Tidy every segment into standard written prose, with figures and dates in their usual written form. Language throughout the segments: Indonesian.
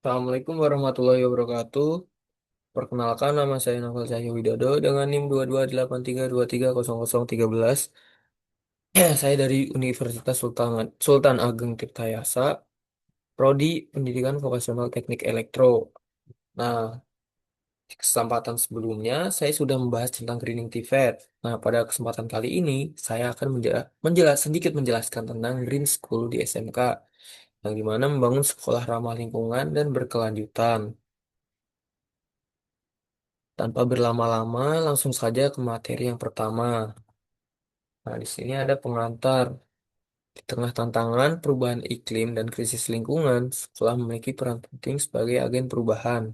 Assalamualaikum warahmatullahi wabarakatuh. Perkenalkan nama saya Novel Cahyo Widodo dengan NIM 2283230013. Saya dari Universitas Sultan Ageng Tirtayasa, Prodi Pendidikan Vokasional Teknik Elektro. Nah, di kesempatan sebelumnya saya sudah membahas tentang Greening TVET. Nah, pada kesempatan kali ini saya akan sedikit menjelaskan tentang Green School di SMK, yang dimana membangun sekolah ramah lingkungan dan berkelanjutan. Tanpa berlama-lama, langsung saja ke materi yang pertama. Nah, di sini ada pengantar. Di tengah tantangan perubahan iklim dan krisis lingkungan, sekolah memiliki peran penting sebagai agen perubahan.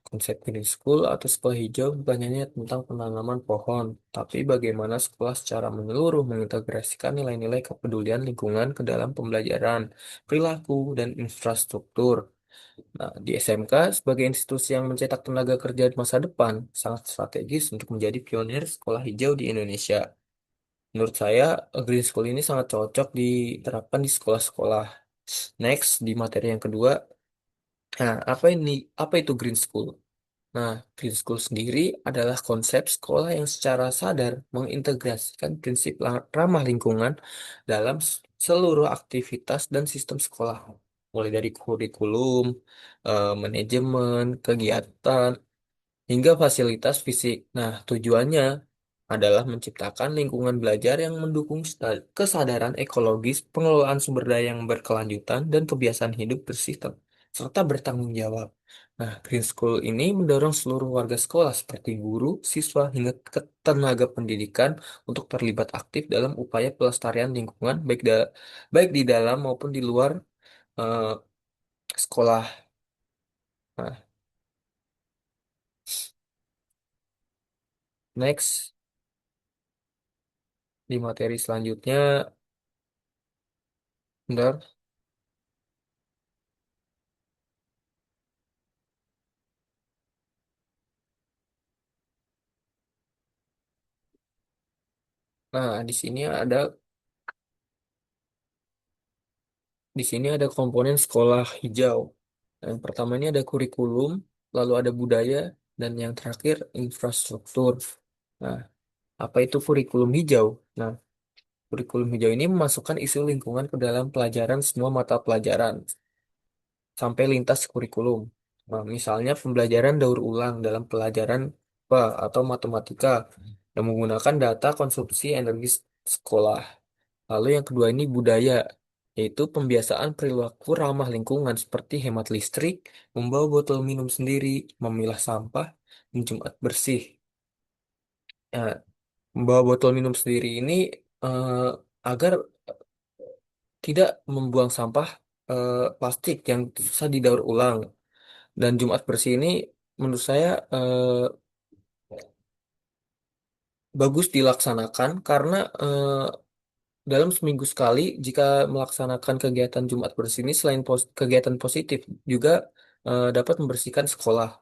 Konsep Green School atau sekolah hijau bukan hanya tentang penanaman pohon, tapi bagaimana sekolah secara menyeluruh mengintegrasikan nilai-nilai kepedulian lingkungan ke dalam pembelajaran, perilaku, dan infrastruktur. Nah, di SMK sebagai institusi yang mencetak tenaga kerja di masa depan sangat strategis untuk menjadi pionir sekolah hijau di Indonesia. Menurut saya, Green School ini sangat cocok diterapkan di sekolah-sekolah. Next, di materi yang kedua, nah, apa itu Green School? Nah, Green School sendiri adalah konsep sekolah yang secara sadar mengintegrasikan prinsip ramah lingkungan dalam seluruh aktivitas dan sistem sekolah, mulai dari kurikulum, manajemen, kegiatan, hingga fasilitas fisik. Nah, tujuannya adalah menciptakan lingkungan belajar yang mendukung kesadaran ekologis, pengelolaan sumber daya yang berkelanjutan, dan kebiasaan hidup bersih serta bertanggung jawab. Nah, Green School ini mendorong seluruh warga sekolah seperti guru, siswa, hingga tenaga pendidikan untuk terlibat aktif dalam upaya pelestarian lingkungan baik di dalam maupun di luar eh, sekolah. Nah, next di materi selanjutnya, bentar. Nah, di sini ada komponen sekolah hijau. Yang pertama ini ada kurikulum, lalu ada budaya, dan yang terakhir infrastruktur. Nah, apa itu kurikulum hijau? Nah, kurikulum hijau ini memasukkan isu lingkungan ke dalam pelajaran semua mata pelajaran sampai lintas kurikulum. Nah, misalnya pembelajaran daur ulang dalam pelajaran IPA atau matematika yang menggunakan data konsumsi energi sekolah. Lalu yang kedua ini budaya, yaitu pembiasaan perilaku ramah lingkungan seperti hemat listrik, membawa botol minum sendiri, memilah sampah, dan Jumat bersih. Nah, membawa botol minum sendiri ini eh, agar tidak membuang sampah plastik yang bisa didaur ulang. Dan Jumat bersih ini menurut saya bagus dilaksanakan karena dalam seminggu sekali, jika melaksanakan kegiatan Jumat bersih ini, selain kegiatan positif, juga dapat membersihkan sekolah,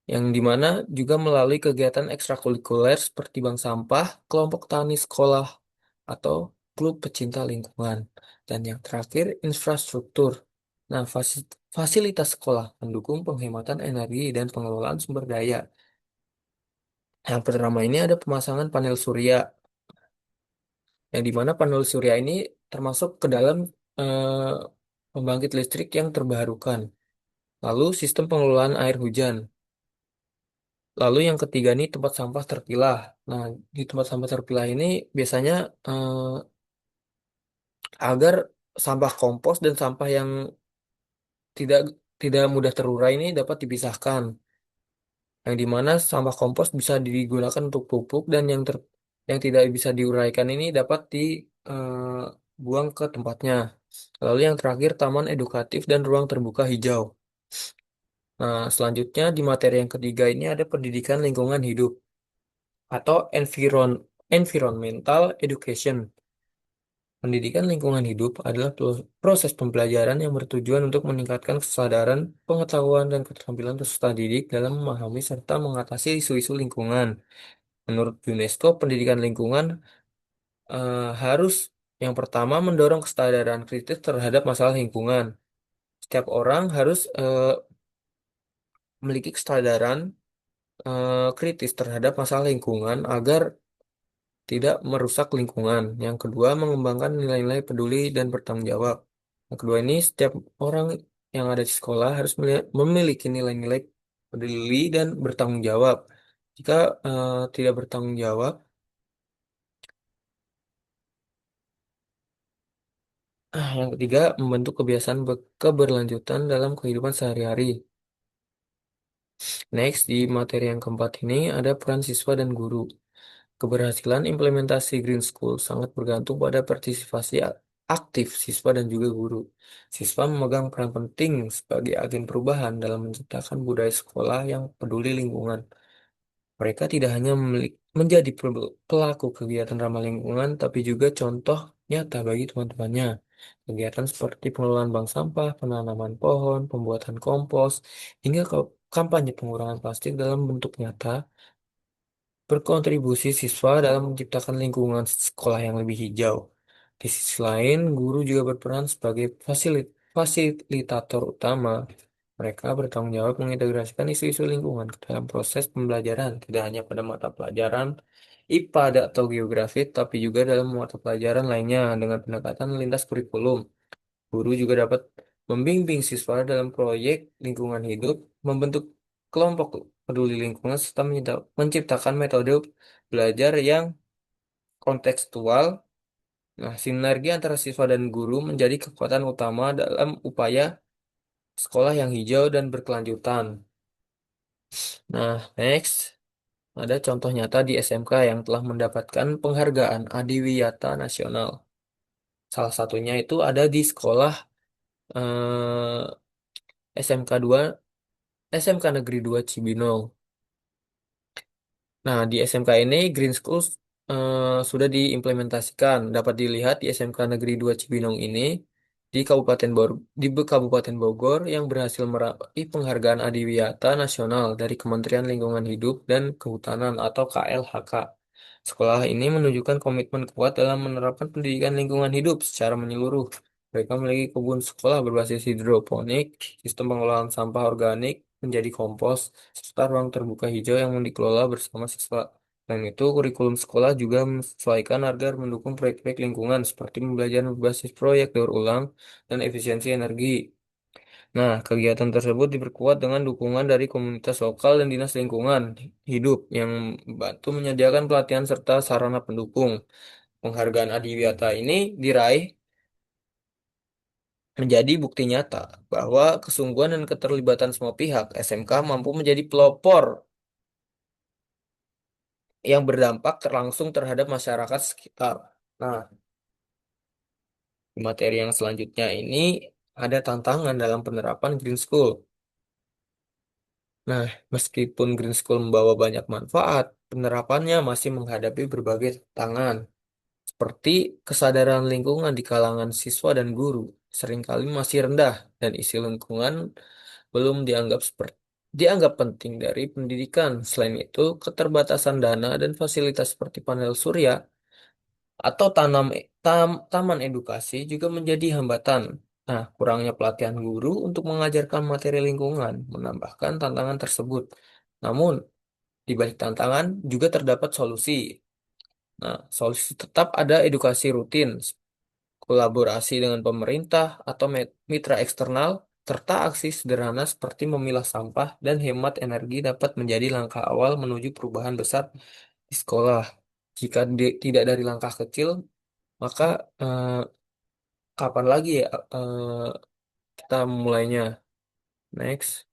yang dimana juga melalui kegiatan ekstrakurikuler seperti bank sampah, kelompok tani sekolah, atau klub pecinta lingkungan. Dan yang terakhir, infrastruktur. Nah, fasilitas sekolah mendukung penghematan energi dan pengelolaan sumber daya. Yang pertama ini ada pemasangan panel surya, yang dimana panel surya ini termasuk ke dalam eh, pembangkit listrik yang terbarukan. Lalu sistem pengelolaan air hujan. Lalu yang ketiga ini tempat sampah terpilah. Nah, di tempat sampah terpilah ini biasanya agar sampah kompos dan sampah yang tidak tidak mudah terurai ini dapat dipisahkan. Yang dimana sampah kompos bisa digunakan untuk pupuk dan yang tidak bisa diuraikan ini dapat dibuang ke tempatnya. Lalu yang terakhir, taman edukatif dan ruang terbuka hijau. Nah, selanjutnya di materi yang ketiga ini ada pendidikan lingkungan hidup atau environmental education. Pendidikan lingkungan hidup adalah proses pembelajaran yang bertujuan untuk meningkatkan kesadaran, pengetahuan, dan keterampilan peserta didik dalam memahami serta mengatasi isu-isu lingkungan. Menurut UNESCO, pendidikan lingkungan harus yang pertama mendorong kesadaran kritis terhadap masalah lingkungan. setiap orang harus memiliki kesadaran kritis terhadap masalah lingkungan agar tidak merusak lingkungan. Yang kedua, mengembangkan nilai-nilai peduli dan bertanggung jawab. Yang kedua ini, setiap orang yang ada di sekolah harus memiliki nilai-nilai peduli dan bertanggung jawab. Jika tidak bertanggung jawab, yang ketiga, membentuk kebiasaan keberlanjutan dalam kehidupan sehari-hari. Next, di materi yang keempat ini ada peran siswa dan guru. Keberhasilan implementasi Green School sangat bergantung pada partisipasi aktif siswa dan juga guru. Siswa memegang peran penting sebagai agen perubahan dalam menciptakan budaya sekolah yang peduli lingkungan. Mereka tidak hanya menjadi pelaku kegiatan ramah lingkungan, tapi juga contoh nyata bagi teman-temannya. Kegiatan seperti pengelolaan bank sampah, penanaman pohon, pembuatan kompos, hingga kampanye pengurangan plastik dalam bentuk nyata berkontribusi siswa dalam menciptakan lingkungan sekolah yang lebih hijau. Di sisi lain, guru juga berperan sebagai fasilitator utama. Mereka bertanggung jawab mengintegrasikan isu-isu lingkungan ke dalam proses pembelajaran, tidak hanya pada mata pelajaran IPA atau geografi, tapi juga dalam mata pelajaran lainnya dengan pendekatan lintas kurikulum. Guru juga dapat membimbing siswa dalam proyek lingkungan hidup, membentuk kelompok peduli lingkungan, serta menciptakan metode belajar yang kontekstual. Nah, sinergi antara siswa dan guru menjadi kekuatan utama dalam upaya sekolah yang hijau dan berkelanjutan. Nah, next, ada contoh nyata di SMK yang telah mendapatkan penghargaan Adiwiyata Nasional. Salah satunya itu ada di sekolah SMK 2 SMK Negeri 2 Cibinong. Nah, di SMK ini Green Schools sudah diimplementasikan. Dapat dilihat di SMK Negeri 2 Cibinong ini Kabupaten Bogor yang berhasil meraih penghargaan Adiwiyata Nasional dari Kementerian Lingkungan Hidup dan Kehutanan atau KLHK. Sekolah ini menunjukkan komitmen kuat dalam menerapkan pendidikan lingkungan hidup secara menyeluruh. Mereka memiliki kebun sekolah berbasis hidroponik, sistem pengelolaan sampah organik menjadi kompos, serta ruang terbuka hijau yang dikelola bersama siswa. Selain itu, kurikulum sekolah juga menyesuaikan agar mendukung proyek-proyek lingkungan seperti pembelajaran berbasis proyek daur ulang dan efisiensi energi. Nah, kegiatan tersebut diperkuat dengan dukungan dari komunitas lokal dan dinas lingkungan hidup yang membantu menyediakan pelatihan serta sarana pendukung. Penghargaan Adiwiyata ini diraih menjadi bukti nyata bahwa kesungguhan dan keterlibatan semua pihak SMK mampu menjadi pelopor yang berdampak langsung terhadap masyarakat sekitar. Nah, di materi yang selanjutnya ini ada tantangan dalam penerapan Green School. Nah, meskipun Green School membawa banyak manfaat, penerapannya masih menghadapi berbagai tantangan, seperti kesadaran lingkungan di kalangan siswa dan guru seringkali masih rendah dan isi lingkungan belum dianggap penting dari pendidikan. Selain itu, keterbatasan dana dan fasilitas seperti panel surya atau taman edukasi juga menjadi hambatan. Nah, kurangnya pelatihan guru untuk mengajarkan materi lingkungan menambahkan tantangan tersebut. Namun, di balik tantangan juga terdapat solusi. Nah, solusi tetap ada edukasi rutin, kolaborasi dengan pemerintah atau mitra eksternal, serta aksi sederhana seperti memilah sampah dan hemat energi dapat menjadi langkah awal menuju perubahan besar di sekolah. Jika tidak dari langkah kecil, maka kapan lagi ya kita mulainya? Next,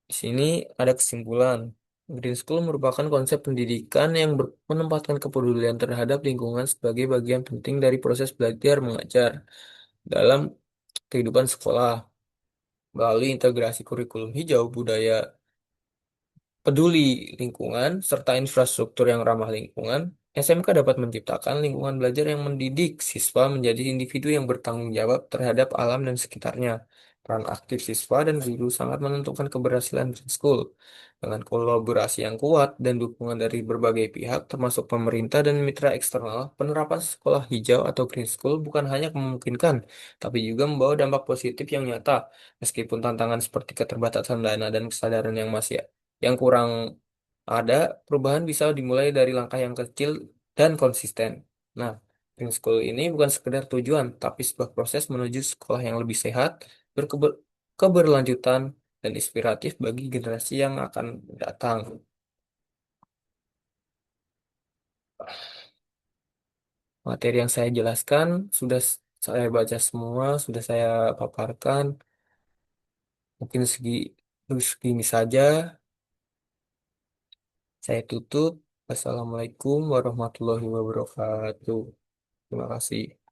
di sini ada kesimpulan. Green School merupakan konsep pendidikan yang menempatkan kepedulian terhadap lingkungan sebagai bagian penting dari proses belajar mengajar dalam kehidupan sekolah. Melalui integrasi kurikulum hijau, budaya peduli lingkungan, serta infrastruktur yang ramah lingkungan, SMK dapat menciptakan lingkungan belajar yang mendidik siswa menjadi individu yang bertanggung jawab terhadap alam dan sekitarnya. Peran aktif siswa dan guru sangat menentukan keberhasilan Green School. Dengan kolaborasi yang kuat dan dukungan dari berbagai pihak, termasuk pemerintah dan mitra eksternal, penerapan sekolah hijau atau Green School bukan hanya memungkinkan, tapi juga membawa dampak positif yang nyata. Meskipun tantangan seperti keterbatasan dana dan kesadaran yang kurang ada, perubahan bisa dimulai dari langkah yang kecil dan konsisten. Nah, Green School ini bukan sekedar tujuan, tapi sebuah proses menuju sekolah yang lebih sehat, keberlanjutan, dan inspiratif bagi generasi yang akan datang. Materi yang saya jelaskan sudah saya baca semua, sudah saya paparkan. Mungkin segini saja. Saya tutup. Wassalamualaikum warahmatullahi wabarakatuh. Terima kasih.